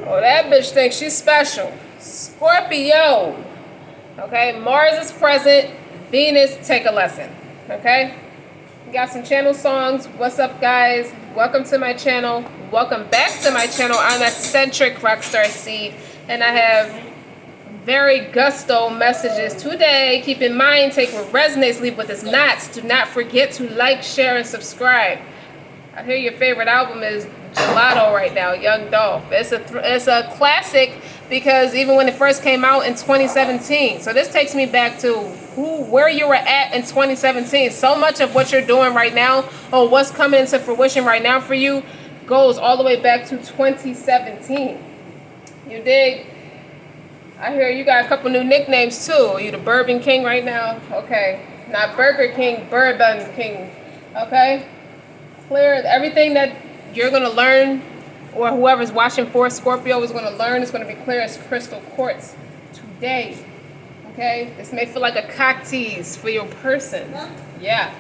Oh, that bitch thinks she's special. Scorpio. Okay, Mars is present. Venus, take a lesson. Okay? We got some channel songs. What's up, guys? Welcome to my channel. Welcome back to my channel. I'm eccentric RockStar'Seed, and I have very gusto messages today. Keep in mind, take what resonates, leave what does not. Do not forget to like, share, and subscribe. I hear your favorite album is Gelato right now, Young Dolph. It's a classic because even when it first came out in 2017. So this takes me back to where you were at in 2017. So much of what you're doing right now or what's coming into fruition right now for you goes all the way back to 2017. You dig? I hear you got a couple new nicknames too. Are you the Bourbon King right now? Okay. Not Burger King, Bourbon King. Okay? Clear everything that you're going to learn, or whoever's watching for Scorpio is going to learn. It's going to be clear as crystal quartz today. Okay? This may feel like a cock tease for your person. Yeah.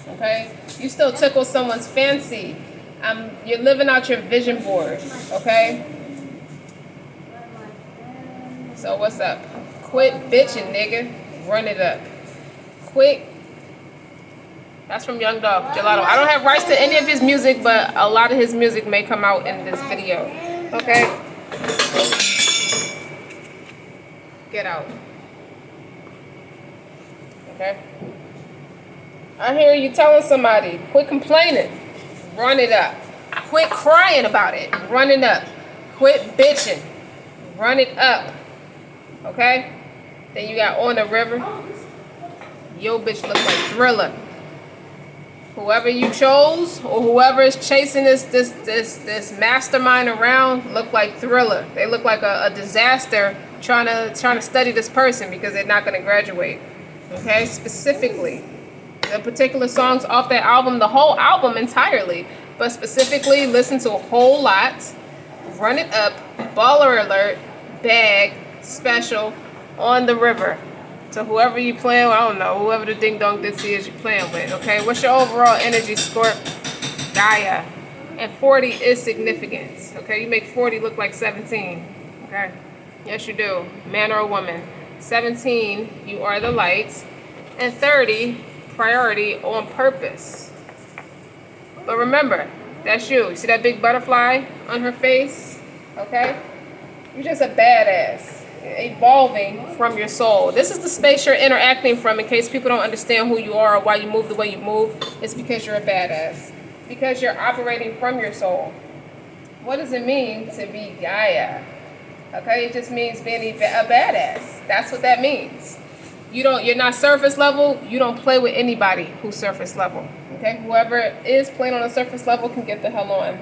Okay? You still tickle someone's fancy. You're living out your vision board. Okay? So what's up? Quit bitching, nigga. Run it up. Quit. That's from Young Dolph, Gelato. I don't have rights to any of his music, but a lot of his music may come out in this video. Okay? Get out. Okay? I hear you telling somebody, quit complaining. Run it up. Quit crying about it. Run it up. Quit bitching. Run it up. Okay? Then you got On the River. Yo bitch look like Thriller. Whoever you chose or whoever is chasing this mastermind around look like Thriller. They look like a disaster trying to study this person because they're not going to graduate. Okay? Specifically, the particular songs off that album, the whole album entirely, but specifically listen to a whole lot. Run It Up, Baller Alert, Bag, Special, On the River. So whoever you playing with, I don't know, whoever the ding dong ditzy is you playing with, okay? What's your overall energy, Scorp? Gaia. And 40 is significance, okay? You make 40 look like 17, okay? Yes, you do. Man or a woman. 17, you are the light. And 30, priority on purpose. But remember, that's you. You see that big butterfly on her face? Okay? You're just a badass. Evolving from your soul. This is the space you're interacting from in case people don't understand who you are or why you move the way you move. It's because you're a badass. Because you're operating from your soul. What does it mean to be Gaia? Okay, it just means being a badass. That's what that means. You're not surface level. You don't play with anybody who's surface level. Okay, whoever is playing on a surface level can get the hell on.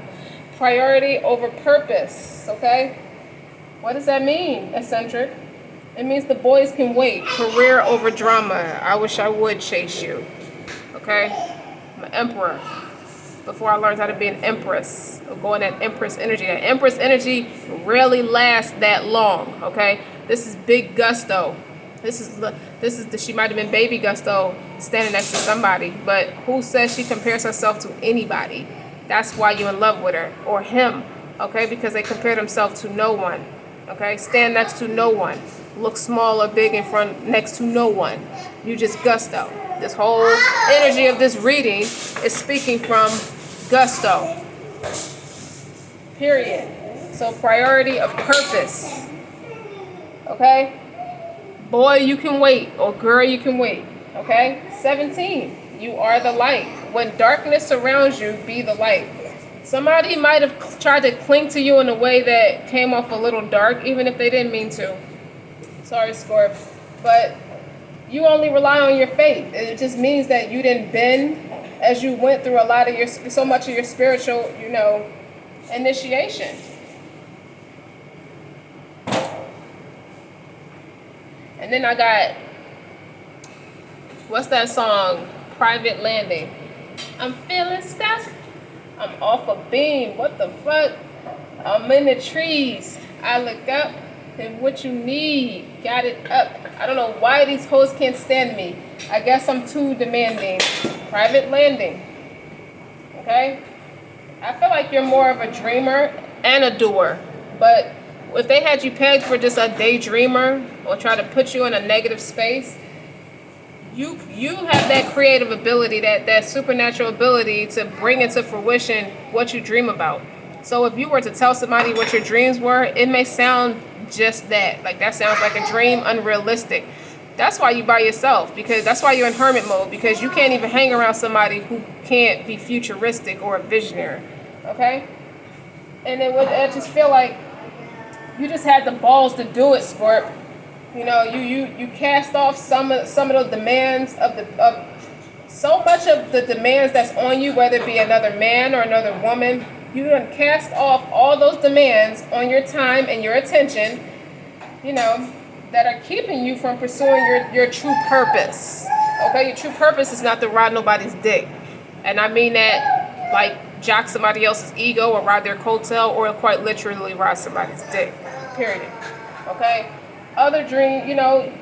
Priority over purpose. Okay. What does that mean, eccentric? It means the boys can wait. Career over drama. I wish I would chase you. Okay? I'm an emperor. Before I learned how to be an empress. Or go in that empress energy. That empress energy rarely lasts that long. Okay? This is big gusto. She might have been baby gusto standing next to somebody. But who says she compares herself to anybody? That's why you're in love with her. Or him. Okay? Because they compare themselves to no one. Okay, stand next to no one. Look small or big in front next to no one. You just gusto. This whole energy of this reading is speaking from gusto. Period. So priority of purpose. Okay? Boy, you can wait. Or girl, you can wait. Okay? 17. You are the light. When darkness surrounds you, be the light. Somebody might have tried to cling to you in a way that came off a little dark, even if they didn't mean to. Sorry, Scorp. But you only rely on your faith. It just means that you didn't bend as you went through so much of your spiritual, initiation. And then I got, what's that song? Private Landing. I'm feeling stuck. I'm off a beam. What the fuck? I'm in the trees. I look up and what you need. Got it up. I don't know why these hoes can't stand me. I guess I'm too demanding. Private Landing. Okay? I feel like you're more of a dreamer and a doer. But if they had you pegged for just a daydreamer or try to put you in a negative space, you have that creative ability, that supernatural ability to bring into fruition what you dream about. So if you were to tell somebody what your dreams were, it may sound just that. Like, that sounds like a dream, unrealistic. That's why you by yourself, because that's why you're in hermit mode, because you can't even hang around somebody who can't be futuristic or a visionary. Okay? And then I just feel like you just had the balls to do it, Scorp. You know, you cast off some of the demands of so much of the demands that's on you, whether it be another man or another woman. You done cast off all those demands on your time and your attention, you know, that are keeping you from pursuing your true purpose. Okay, your true purpose is not to ride nobody's dick. And I mean that like jock somebody else's ego or ride their coattail, or quite literally ride somebody's dick. Period. Okay? Other dream, you know,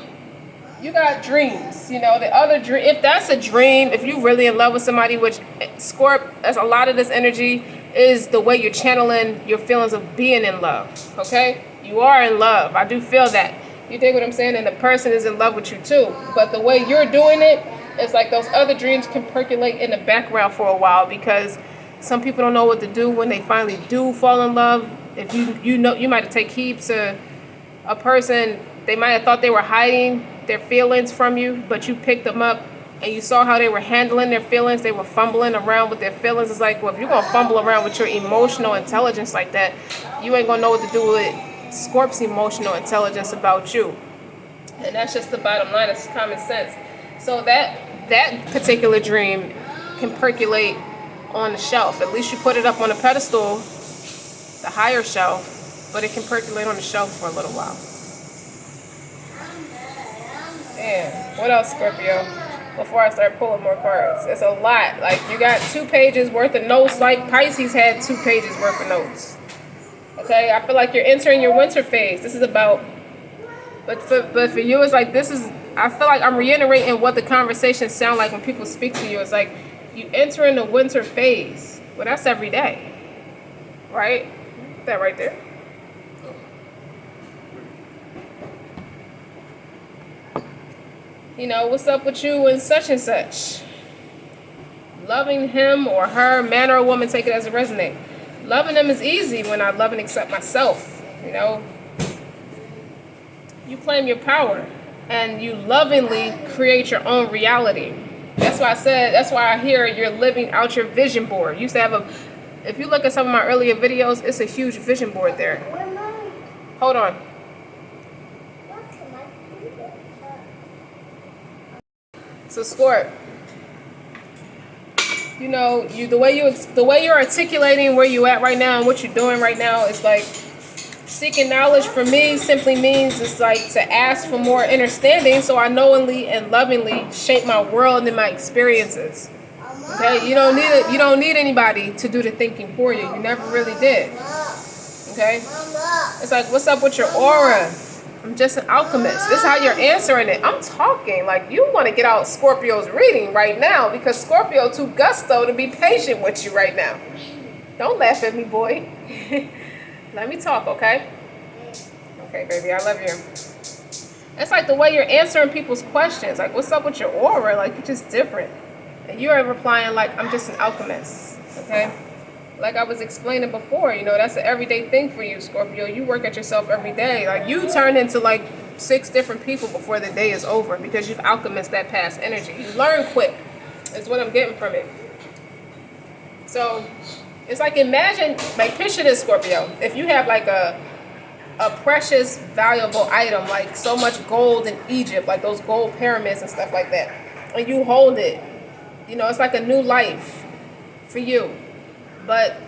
you got dreams, you know, the other dream, if that's a dream, if you really in love with somebody, which Scorp, as a lot of this energy is the way you're channeling your feelings of being in love. Okay? You are in love. I do feel that. You dig what I'm saying? And the person is in love with you too. But the way you're doing it, it's like those other dreams can percolate in the background for a while, because some people don't know what to do when they finally do fall in love. If you know, you might take heed to a person, they might have thought they were hiding their feelings from you, but you picked them up and you saw how they were handling their feelings. They were fumbling around with their feelings. It's like, well, if you're going to fumble around with your emotional intelligence like that, you ain't going to know what to do with Scorp's emotional intelligence about you. And that's just the bottom line. It's common sense. So that particular dream can percolate on the shelf. At least you put it up on a pedestal, the higher shelf, but it can percolate on the shelf for a little while. Damn. What else, Scorpio? Before I start pulling more cards. It's a lot. Like, you got 2 pages worth of notes, like Pisces had 2 pages worth of notes. Okay? I feel like you're entering your winter phase. This is about, but for you, it's like, this is, I feel like I'm reiterating what the conversations sound like when people speak to you. It's like, you enter in the winter phase. Well, that's every day. Right? That right there. You know, what's up with you and such? Loving him or her, man or woman, take it as it resonates. Loving them is easy when I love and accept myself. You know, you claim your power and you lovingly create your own reality. That's why I said, that's why I hear you're living out your vision board. You used to have if you look at some of my earlier videos, it's a huge vision board there. Hold on. So Scorp, you know, the way you're articulating where you at right now and what you're doing right now is like, seeking knowledge for me simply means it's like to ask for more understanding, so I knowingly and lovingly shape my world and my experiences. Okay, you don't need anybody to do the thinking for you. You never really did. Okay, it's like, what's up with your aura? I'm just an alchemist. This is how you're answering it. I'm talking like you want to get out Scorpio's reading right now, because Scorpio too gusto to be patient with you right now. Don't laugh at me, boy. Let me talk, okay? Okay, baby, I love you. It's like the way you're answering people's questions. Like, what's up with your aura? Like, you're just different. And you're replying like, I'm just an alchemist, okay? Like I was explaining before, you know, that's an everyday thing for you, Scorpio. You work at yourself every day. Like, you turn into like 6 different people before the day is over, because you've alchemist that past energy. You learn quick, is what I'm getting from it. So it's like, imagine, like, picture this, Scorpio. If you have like a precious, valuable item, like so much gold in Egypt, like those gold pyramids and stuff like that, and you hold it, you know, it's like a new life for you. But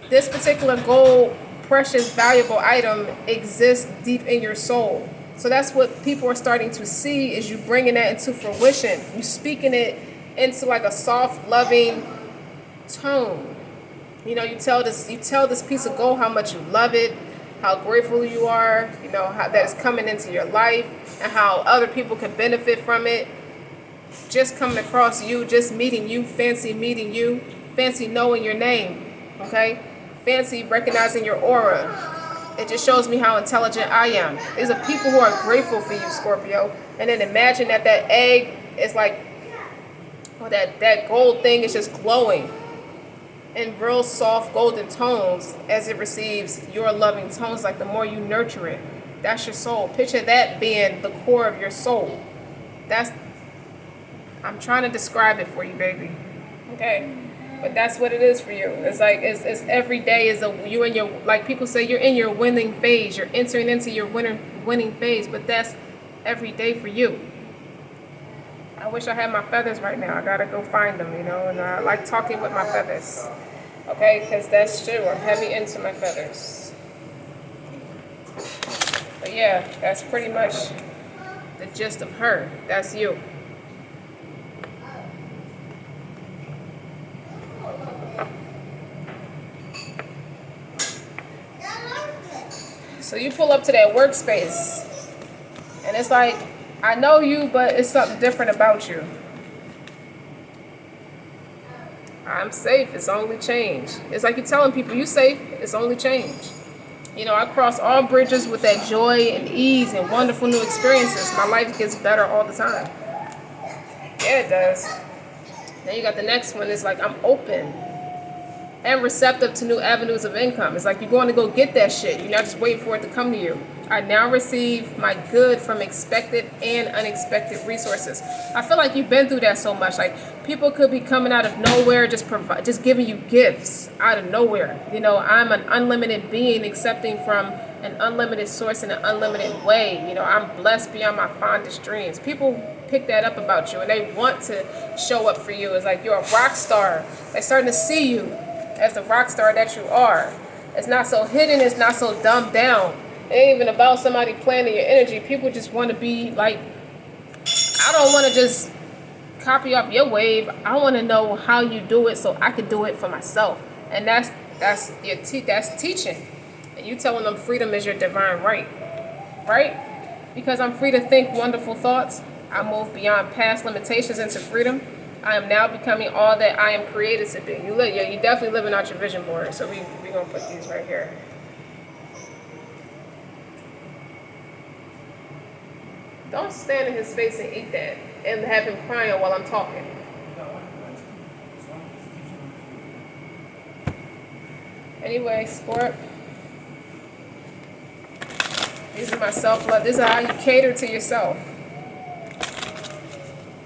this particular gold, precious, valuable item exists deep in your soul. So that's what people are starting to see, is you bringing that into fruition. You speaking it into like a soft, loving tone. You know, you tell this piece of gold how much you love it, how grateful you are, you know, how that is coming into your life, and how other people can benefit from it. Just coming across you, just meeting you, fancy meeting you, fancy knowing your name, okay? Fancy recognizing your aura. It just shows me how intelligent I am. These are people who are grateful for you, Scorpio. And then imagine that egg is like, or that gold thing is just glowing in real soft golden tones as it receives your loving tones. Like the more you nurture it, that's your soul. Picture that being the core of your soul. I'm trying to describe it for you, baby. Okay? But that's what it is for you. It's like, it's every day you in your, like people say, you're in your winning phase. You're entering into your winning phase. But that's every day for you. I wish I had my feathers right now. I gotta go find them, you know. And I like talking with my feathers. Okay? Because that's true. I'm heavy into my feathers. But yeah, that's pretty much the gist of her. That's you. So you pull up to that workspace, and it's like, I know you, but it's something different about you. I'm safe, it's only change. It's like you're telling people, you safe, it's only change. You know, I cross all bridges with that joy and ease and wonderful new experiences. My life gets better all the time. Yeah, it does. Then you got the next one, it's like, I'm open and receptive to new avenues of income. It's like you're going to go get that shit. You're not just waiting for it to come to you. I now receive my good from expected and unexpected resources. I feel like you've been through that so much. Like people could be coming out of nowhere, just giving you gifts out of nowhere. You know, I'm an unlimited being accepting from an unlimited source in an unlimited way. You know, I'm blessed beyond my fondest dreams. People pick that up about you and they want to show up for you. It's like you're a rock star. They're starting to see you as the rock star that you are. It's not so hidden, it's not so dumbed down. It ain't even about somebody planning your energy. People just want to be like, I don't want to just copy off your wave. I want to know how you do it so I can do it for myself. And that's teaching. And you telling them freedom is your divine right. Right? Because I'm free to think wonderful thoughts. I move beyond past limitations into freedom. I am now becoming all that I am created to be. You definitely living out your vision board. So we're going to put these right here. Don't stand in his face and eat that and have him crying while I'm talking. Anyway, Scorp. These are my self-love. This is how you cater to yourself.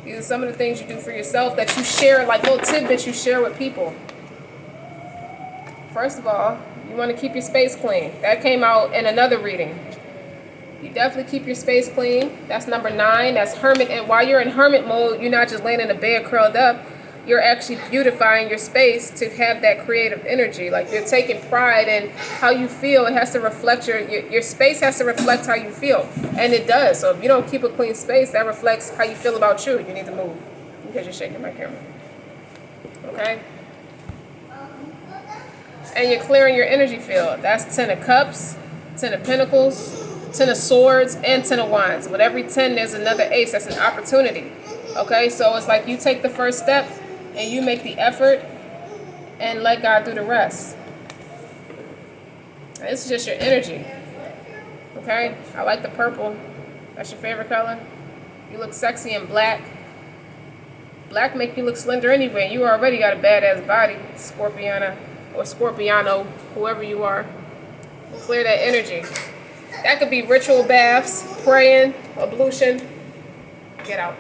These are some of the things you do for yourself that you share, like little tidbits you share with people. First of all, you want to keep your space clean. That came out in another reading. You definitely keep your space clean. That's number 9. That's hermit. And while you're in hermit mode, you're not just laying in a bed curled up. You're actually beautifying your space to have that creative energy. Like you're taking pride in how you feel. It has to reflect your space has to reflect how you feel. And it does. So if you don't keep a clean space, that reflects how you feel about you. You need to move. Because you're shaking my camera. Okay? And you're clearing your energy field. That's 10 of Cups, 10 of Pentacles, 10 of Swords, and 10 of Wands. With every 10, there's another ace. That's an opportunity. Okay? So it's like you take the first step and you make the effort and let God do the rest. And this is just your energy. Okay? I like the purple. That's your favorite color. You look sexy in black. Black make you look slender anyway. You already got a badass body, Scorpiana or Scorpiano, whoever you are. Clear that energy. That could be ritual baths, praying, ablution. Get out.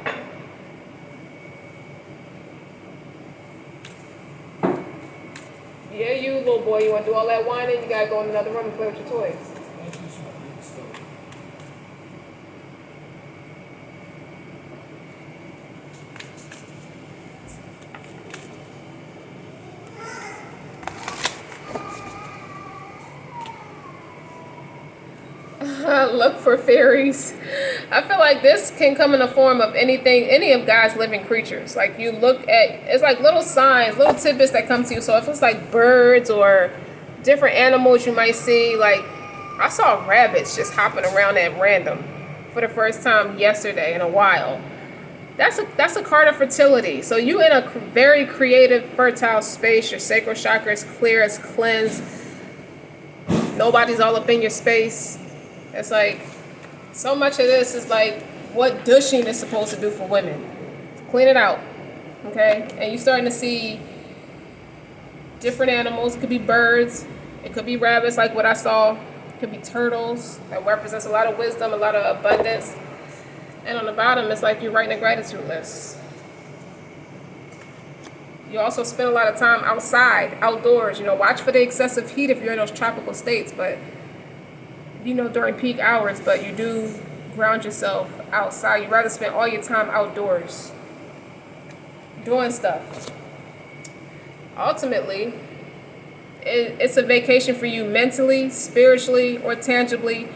Yeah, you little boy, you want to do all that whining? You got to go in another room and play with your toys. Look for fairies. I feel like this can come in the form of anything, any of God's living creatures. Like you look at, it's like little signs, little tidbits that come to you. So if it's like birds or different animals you might see, like I saw rabbits just hopping around at random for the first time yesterday in a while. That's a card of fertility. So you in a very creative, fertile space. Your sacral chakra is clear, it's cleansed. nobody's all up in your space. It's like, so much of this is like what douching is supposed to do for women. Clean it out, okay? And you're starting to see different animals. It could be birds. It could be rabbits, like what I saw. It could be turtles. That represents a lot of wisdom, a lot of abundance. And on the bottom, it's like you're writing a gratitude list. You also spend a lot of time outside, outdoors. You know, watch for the excessive heat if you're in those tropical states, but, you know, during peak hours, but you do ground yourself outside. You'd rather spend all your time outdoors doing stuff. Ultimately, it's a vacation for you mentally, spiritually, or tangibly,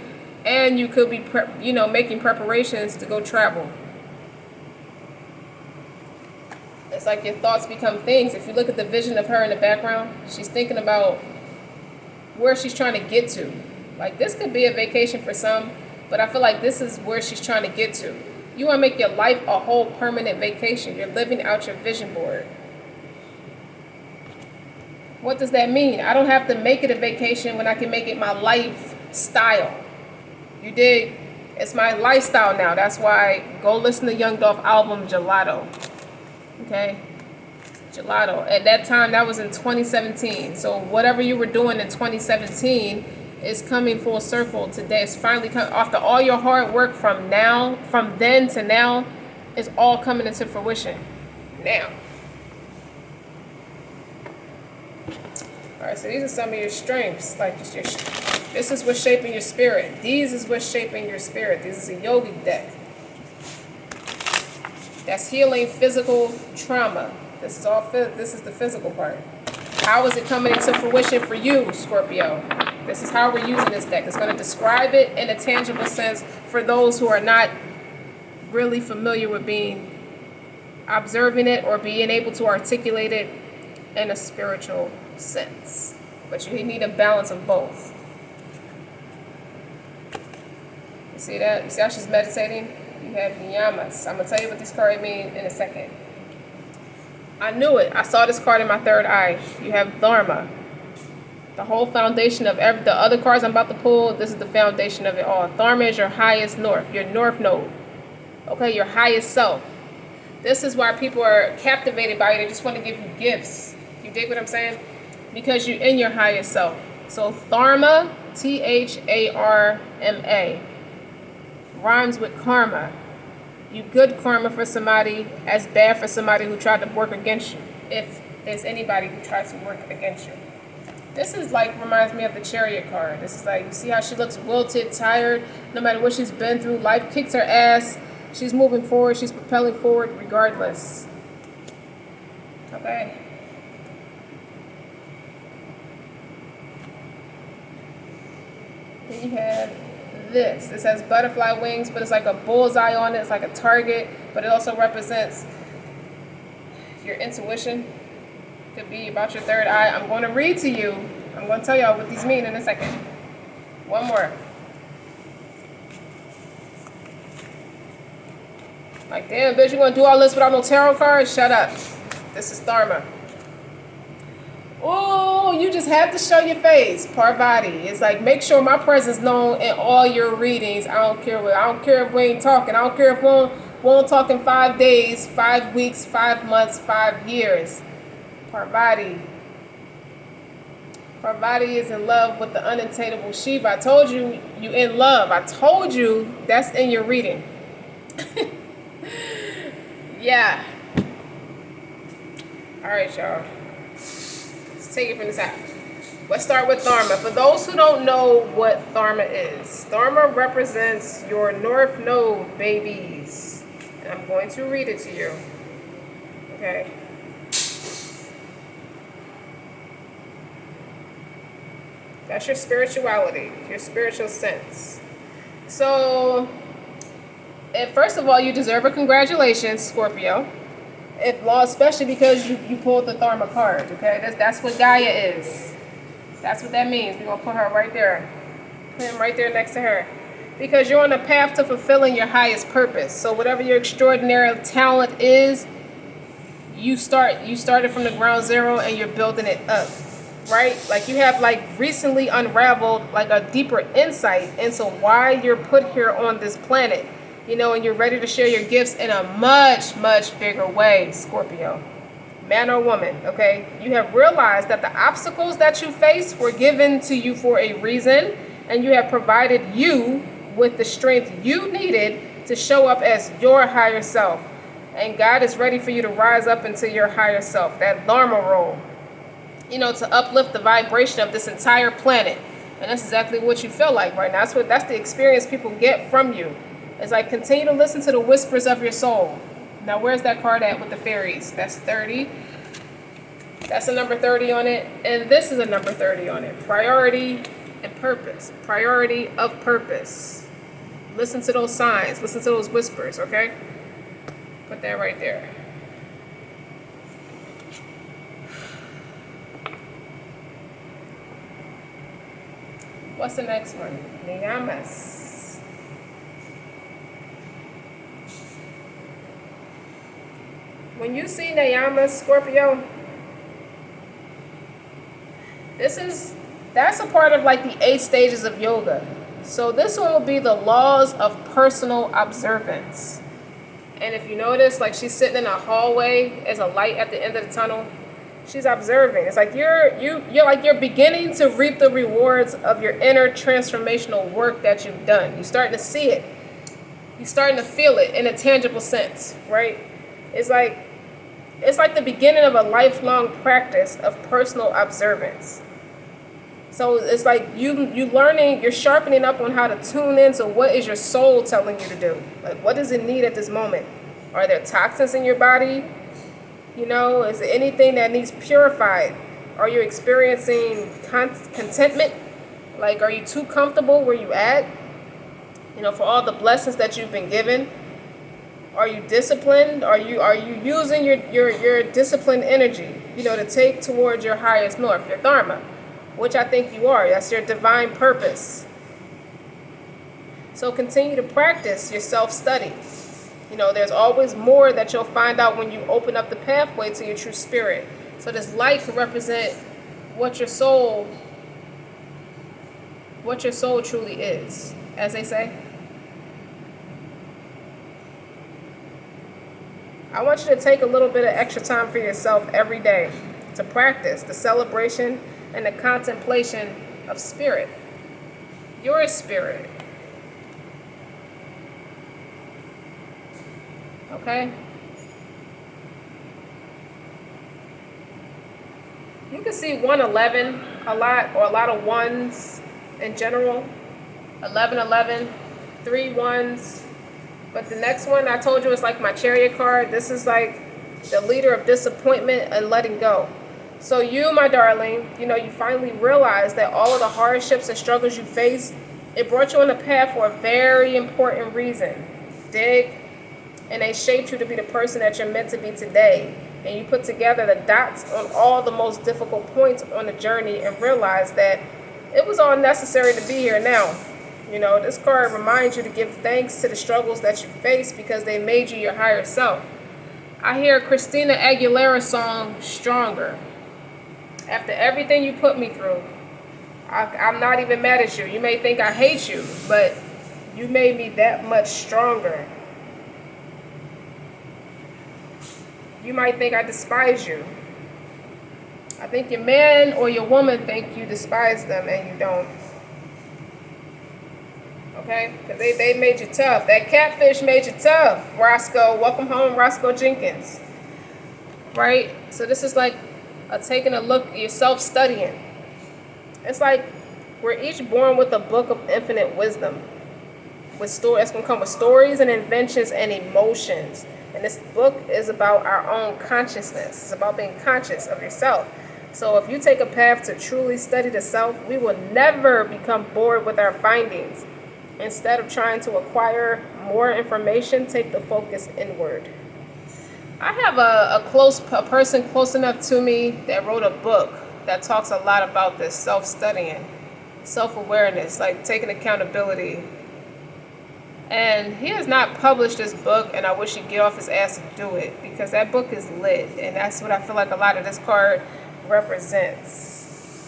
and you could be, making preparations to go travel. It's like your thoughts become things. If you look at the vision of her in the background, she's thinking about where she's trying to get to. Like, this could be a vacation for some, but I feel like this is where she's trying to get to. You want to make your life a whole permanent vacation. You're living out your vision board. What does that mean? I don't have to make it a vacation when I can make it my lifestyle. You dig? It's my lifestyle now. That's why go listen to Young Dolph album Gelato. Okay? Gelato. At that time, that was in 2017. So whatever you were doing in 2017 is coming full circle today. It's finally come after all your hard work from then to now, is all coming into fruition now. All right, so these are some of your strengths. Like, this is what's shaping your spirit. These is what's shaping your spirit. This is a yogic deck. That's healing physical trauma. This is the physical part. How is it coming into fruition for you, Scorpio? This is how we're using this deck. It's going to describe it in a tangible sense for those who are not really familiar with observing it or being able to articulate it in a spiritual sense. But you need a balance of both. You see that? You see how she's meditating? You have niyamas. I'm going to tell you what this card means in a second. I knew it. I saw this card in my third eye. You have Dharma. The whole foundation of the other cards I'm about to pull, this is the foundation of it all. Dharma is your highest north, your north node. Okay, your highest self. This is why people are captivated by it. They just want to give you gifts. You dig what I'm saying? Because you're in your highest self. So Dharma, Tharma, rhymes with karma. You good karma for somebody, as bad for somebody who tried to work against you. If there's anybody who tries to work against you. This is like, reminds me of the Chariot card. This is like, you see how she looks wilted, tired, no matter what she's been through. Life kicks her ass. She's moving forward. She's propelling forward regardless. Okay. Then you have this. This has butterfly wings, but it's like a bullseye on it. It's like a target, but it also represents your intuition. Could be about your third eye. I'm going to read to you. I'm going to tell y'all what these mean in a second. One more. Like, damn, bitch, you want to do all this without no tarot cards? Shut up. This is Dharma. Oh, you just have to show your face. Parvati. It's like, make sure my presence known in all your readings. I don't care if we ain't talking. I don't care if we won't talk in 5 days, 5 weeks, 5 months, 5 years. Parvati. Parvati is in love with the unattainable Shiva. I told you in love. I told you that's in your reading. Yeah. All right, y'all. Let's take it from the top. Let's start with Dharma. For those who don't know what Dharma is, Dharma represents your North Node, babies. And I'm going to read it to you. Okay. That's your spirituality, your spiritual sense. So, first of all, you deserve a congratulations, Scorpio. Especially because you pulled the Dharma card, okay? That's what Gaia is. That's what that means. We're going to put her right there. Put him right there next to her. Because you're on a path to fulfilling your highest purpose. So whatever your extraordinary talent is, you started from the ground zero and you're building it up. right? Like you have like recently unraveled like a deeper insight into why you're put here on this planet, you know, and you're ready to share your gifts in a much, much bigger way, Scorpio. Man or woman, okay? You have realized that the obstacles that you face were given to you for a reason, and you have provided you with the strength you needed to show up as your higher self. And God is ready for you to rise up into your higher self, that Dharma role, you know, to uplift the vibration of this entire planet. And that's exactly what you feel like right now. That's the experience people get from you. It's like, continue to listen to the whispers of your soul. Now, where's that card at with the fairies? That's 30. That's a number 30 on it. And this is a number 30 on it. Priority and purpose. Priority of purpose. Listen to those signs. Listen to those whispers, okay? Put that right there. What's the next one? Niyamas. When you see Niyamas, Scorpio, that's a part of like the 8 stages of yoga. So this one will be the laws of personal observance. And if you notice, like she's sitting in a hallway, there's a light at the end of the tunnel. She's observing. It's like you're beginning to reap the rewards of your inner transformational work that you've done. You're starting to see it. You're starting to feel it in a tangible sense, right? It's like the beginning of a lifelong practice of personal observance. So it's like you're sharpening up on how to tune into what is your soul telling you to do. Like, what does it need at this moment? Are there toxins in your body? You know, is there anything that needs purified? Are you experiencing contentment? Like, are you too comfortable where you at? You know, for all the blessings that you've been given. Are you disciplined? Are you using your disciplined energy, you know, to take towards your highest north, your dharma, which I think you are. That's your divine purpose. So continue to practice your self-study. You know, there's always more that you'll find out when you open up the pathway to your true spirit. So this light can represent what your soul truly is, as they say. I want you to take a little bit of extra time for yourself every day to practice the celebration and the contemplation of spirit. Your spirit. Okay? You can see 111 a lot, or a lot of ones in general. 1111, 3 ones. But the next one I told you is like my Chariot card. This is like the leader of disappointment and letting go. So you, my darling, you know, you finally realize that all of the hardships and struggles you face, it brought you on the path for a very important reason. Dig? And they shaped you to be the person that you're meant to be today. And you put together the dots on all the most difficult points on the journey and realize that it was all necessary to be here now. You know, this card reminds you to give thanks to the struggles that you face because they made you your higher self. I hear Christina Aguilera's song, Stronger. After everything you put me through, I'm not even mad at you. You may think I hate you, but you made me that much stronger. You might think I despise you. I think your man or your woman think you despise them and you don't. Okay? Because they made you tough. That catfish made you tough. Roscoe, welcome home, Roscoe Jenkins. Right? So this is like taking a look at yourself, studying. It's like we're each born with a book of infinite wisdom. It's going to come with stories and inventions and emotions. And this book is about our own consciousness. It's about being conscious of yourself. So if you take a path to truly study the self, we will never become bored with our findings. Instead of trying to acquire more information, take the focus inward. I have a person close enough to me that wrote a book that talks a lot about this self-studying, self-awareness, like taking accountability. And he has not published this book, and I wish he'd get off his ass and do it, because that book is lit, and that's what I feel like a lot of this card represents.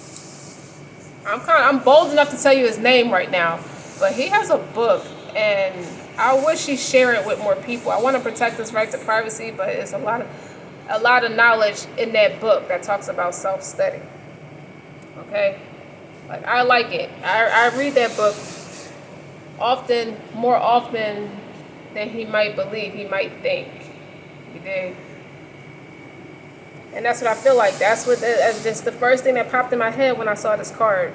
I'm bold enough to tell you his name right now, but he has a book, and I wish he shared it with more people. I want to protect his right to privacy, but it's a lot of knowledge in that book that talks about self-study. Okay, like I like it. I read that book often, more often than he might believe, he might think. You dig? And that's what I feel like. That's just the first thing that popped in my head when I saw this card.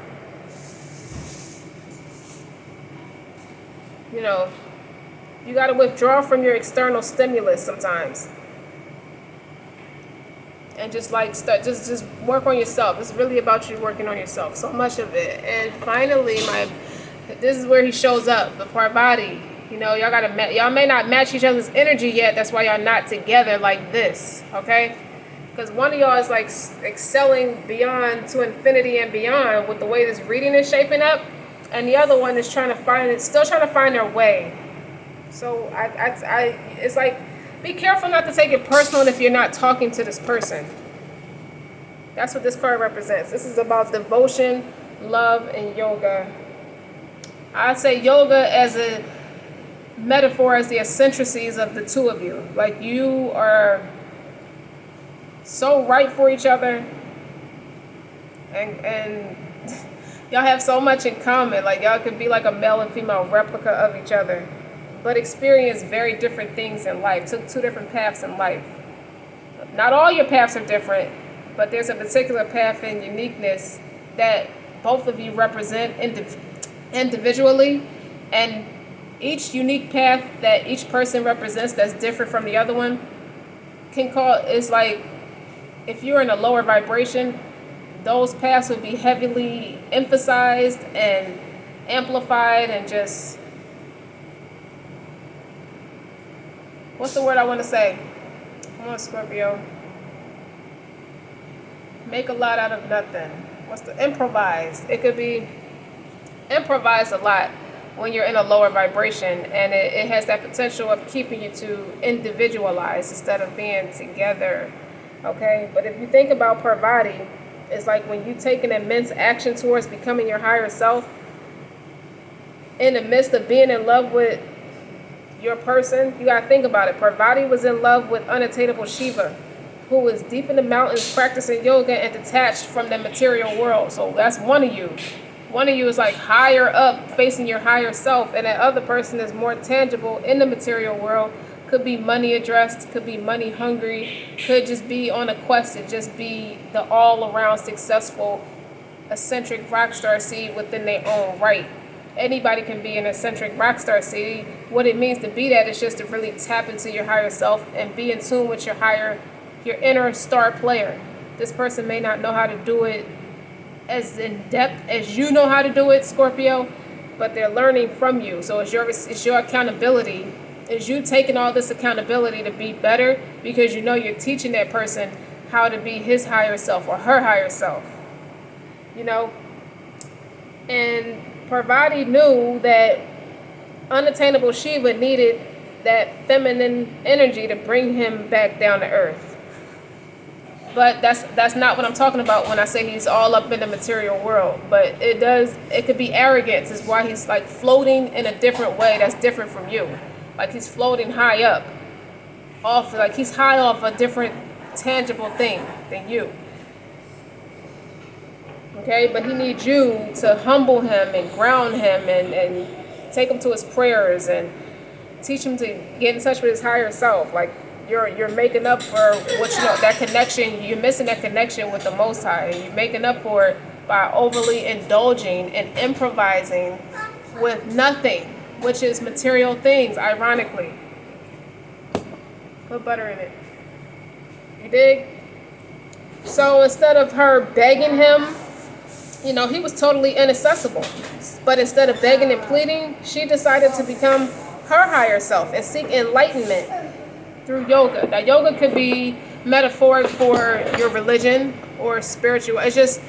You know, you got to withdraw from your external stimulus sometimes. And just like just work on yourself. It's really about you working on yourself. So much of it. And finally, this is where he shows up, the Parvati. You know, y'all may not match each other's energy yet. That's why y'all not together like this. Okay? Because one of y'all is like excelling beyond to infinity and beyond with the way this reading is shaping up, and the other one is still trying to find their way. So it's like, be careful not to take it personal if you're not talking to this person. That's what this card represents. This is about devotion, love, and yoga. I'd say yoga as a metaphor as the eccentricities of the two of you. Like, you are so right for each other, and y'all have so much in common. Like, y'all could be like a male and female replica of each other, but experience very different things in life, took two different paths in life. Not all your paths are different, but there's a particular path and uniqueness that both of you represent individually, and each unique path that each person represents that's different from the other one is like, if you're in a lower vibration, those paths would be heavily emphasized and amplified, and just, what's the word I want to say? Come on, Scorpio. Make a lot out of nothing. Improvised? It could be improvised a lot when you're in a lower vibration, and it has that potential of keeping you to individualize instead of being together. Okay, but if you think about Parvati, it's like when you take an immense action towards becoming your higher self, in the midst of being in love with your person, you gotta think about it. Parvati was in love with unattainable Shiva, who was deep in the mountains practicing yoga and detached from the material world. So that's one of you. One of you is like higher up, facing your higher self, and that other person is more tangible in the material world. Could be money addressed, could be money hungry, could just be on a quest to just be the all-around successful, eccentric rock star seed within their own right. Anybody can be an eccentric rock star seed. What it means to be that is just to really tap into your higher self and be in tune with your inner star player. This person may not know how to do it as in depth as you know how to do it, Scorpio, but they're learning from you. So it's your accountability. Is you taking all this accountability to be better, because you know you're teaching that person how to be his higher self or her higher self. You know? And Parvati knew that unattainable Shiva needed that feminine energy to bring him back down to earth. But that's not what I'm talking about when I say he's all up in the material world. But it could be arrogance, is why he's like floating in a different way that's different from you. Like, he's floating high up, he's high off a different tangible thing than you. Okay, but he needs you to humble him and ground him and take him to his prayers and teach him to get in touch with his higher self. Like, you're making up for what, that connection. You're missing that connection with the Most High, and you're making up for it by overly indulging and improvising with nothing, which is material things, ironically. Put butter in it. You dig? So instead of her begging him, he was totally inaccessible. But instead of begging and pleading, she decided to become her higher self and seek enlightenment through yoga. Now, yoga could be metaphoric for your religion or spiritual. It's just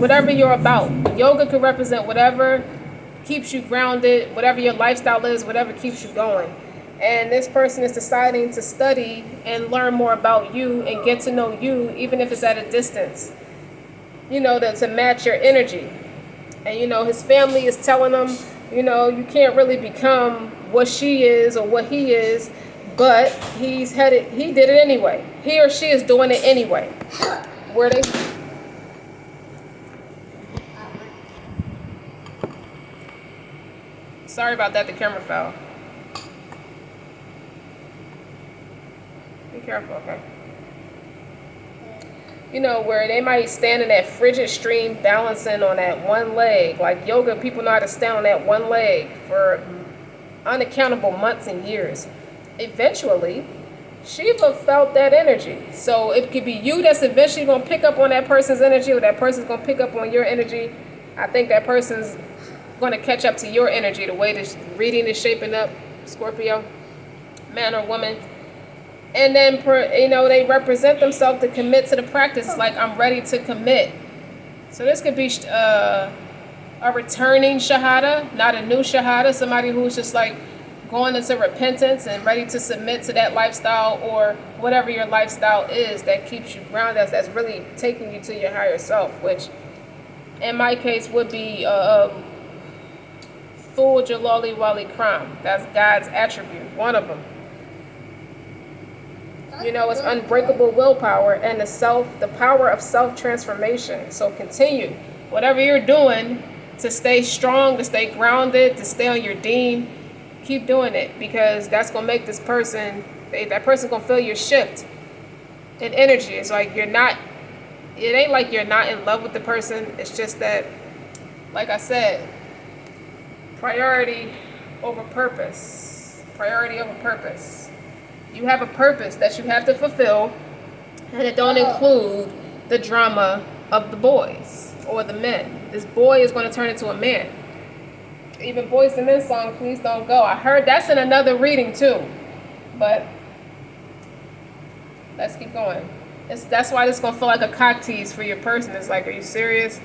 whatever you're about. Yoga could represent whatever keeps you grounded, whatever your lifestyle is, whatever keeps you going. And this person is deciding to study and learn more about you and get to know you, even if it's at a distance. you know, to match your energy. And, you know, his family is telling him, you know, you can't really become what she is or what he is, but he did it anyway. He or she is doing it anyway. Where they... Sorry about that, the camera fell. Be careful, okay? You know, where they might stand in that frigid stream balancing on that one leg. Like yoga, people know how to stand on that one leg for unaccountable months and years. Eventually, Shiva felt that energy. So it could be you that's eventually going to pick up on that person's energy, or that person's going to pick up on your energy. I think that person's going to catch up to your energy, the way this reading is shaping up, Scorpio, man or woman. And then, you know, they represent themselves to commit to the practice. It's like, I'm ready to commit. So this could be a returning shahada, not a new shahada. Somebody who's just like going into repentance and ready to submit to that lifestyle, or whatever your lifestyle is that keeps you grounded, that's really taking you to your higher self, which in my case would be Thul Jalali Wali Kram. That's God's attribute, one of them. You know, it's unbreakable willpower and the power of self-transformation. So continue. Whatever you're doing to stay strong, to stay grounded, to stay on your deen, keep doing it, because that's going to make this person, that person's going to feel your shift in energy. It's like it ain't like you're not in love with the person. It's just that, like I said, priority over purpose. Priority over purpose. You have a purpose that you have to fulfill, and it don't include the drama of the boys or the men. This boy is going to turn into a man. Even Boys to Men song, Please Don't Go. I heard that's in another reading too. But let's keep going. That's why this is going to feel like a cock tease for your person. It's like, are you serious?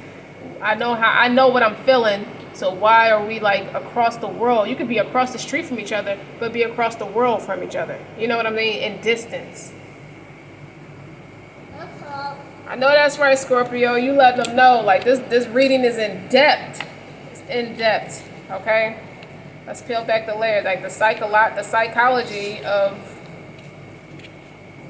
I know what I'm feeling. So why are we like across the world? You could be across the street from each other, but be across the world from each other. You know what I mean? In distance. I know that's right, Scorpio. You let them know. Like this reading is in depth. It's in depth. Okay? Let's peel back the layers. Like the psychology of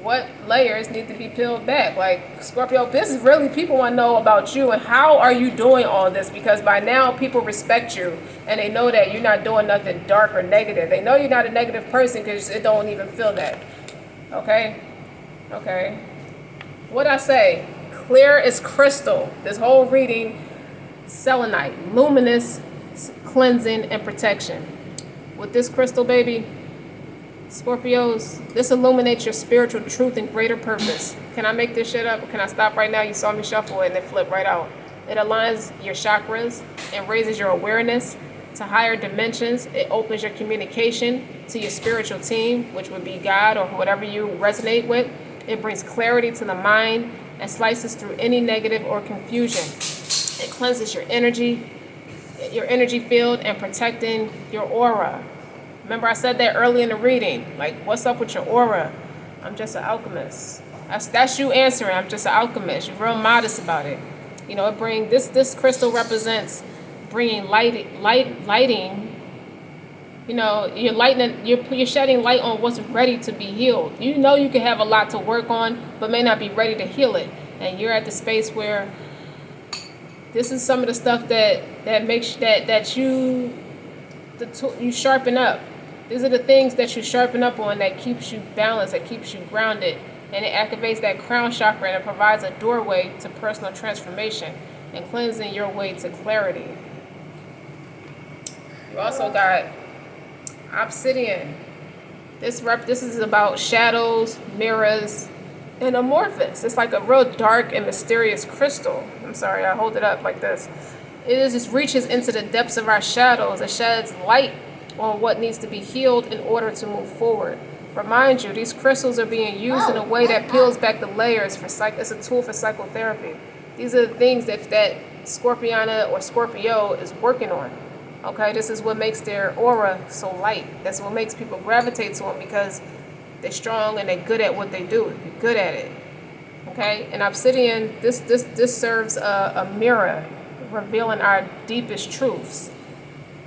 what layers need to be peeled back. Like, Scorpio, this is really, people want to know about you and how are you doing all this, because by now people respect you and they know that you're not doing nothing dark or negative. They know you're not a negative person because it don't even feel that. Okay? What I say? Clear as crystal. This whole reading, selenite, luminous, cleansing, and protection. With this crystal, baby, Scorpios, this illuminates your spiritual truth and greater purpose. Can I make this shit up? Or can I stop right now? You saw me shuffle it and it flipped right out. It aligns your chakras and raises your awareness to higher dimensions. It opens your communication to your spiritual team, which would be God or whatever you resonate with. It brings clarity to the mind and slices through any negative or confusion. It cleanses your energy field, and protecting your aura. Remember I said that early in the reading. Like, what's up with your aura? I'm just an alchemist. That's you answering. I'm just an alchemist. You're real modest about it. You know, this crystal represents bringing lighting. You know, you're shedding light on what's ready to be healed. You know you can have a lot to work on, but may not be ready to heal it. And you're at the space where this is some of the stuff that makes that you sharpen up. These are the things that you sharpen up on that keeps you balanced, that keeps you grounded, and it activates that crown chakra, and it provides a doorway to personal transformation and cleansing your way to clarity. You also got obsidian. This is about shadows, mirrors, and amorphous. It's like a real dark and mysterious crystal. I'm sorry, I hold it up like this. It just reaches into the depths of our shadows. It sheds light on what needs to be healed in order to move forward. Remind you, these crystals are being used in a way that peels back the layers it's a tool for psychotherapy. These are the things that Scorpiana or Scorpio is working on. Okay, this is what makes their aura so light. That's what makes people gravitate to them, because they're strong and they're good at what they do. They're good at it. Okay, and obsidian, this serves a mirror, revealing our deepest truths.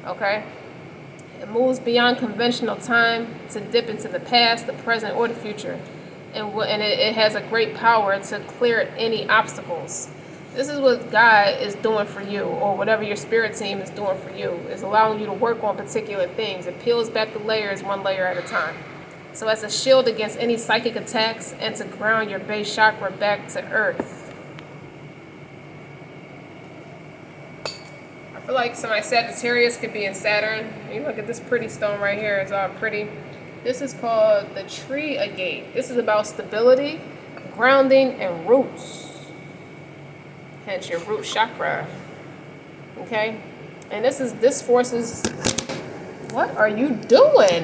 Okay, it moves beyond conventional time to dip into the past, the present, or the future, and it has a great power to clear any obstacles. This is what God is doing for you, or whatever your spirit team is doing for you, is allowing you to work on particular things. It peels back the layers one layer at a time. So as a shield against any psychic attacks and to ground your base chakra back to earth. I feel like somebody Sagittarius could be in Saturn. You look at this pretty stone right here. It's all pretty. This is called the tree agate. This is about stability, grounding, and roots. Hence your root chakra. Okay? And this forces, what are you doing?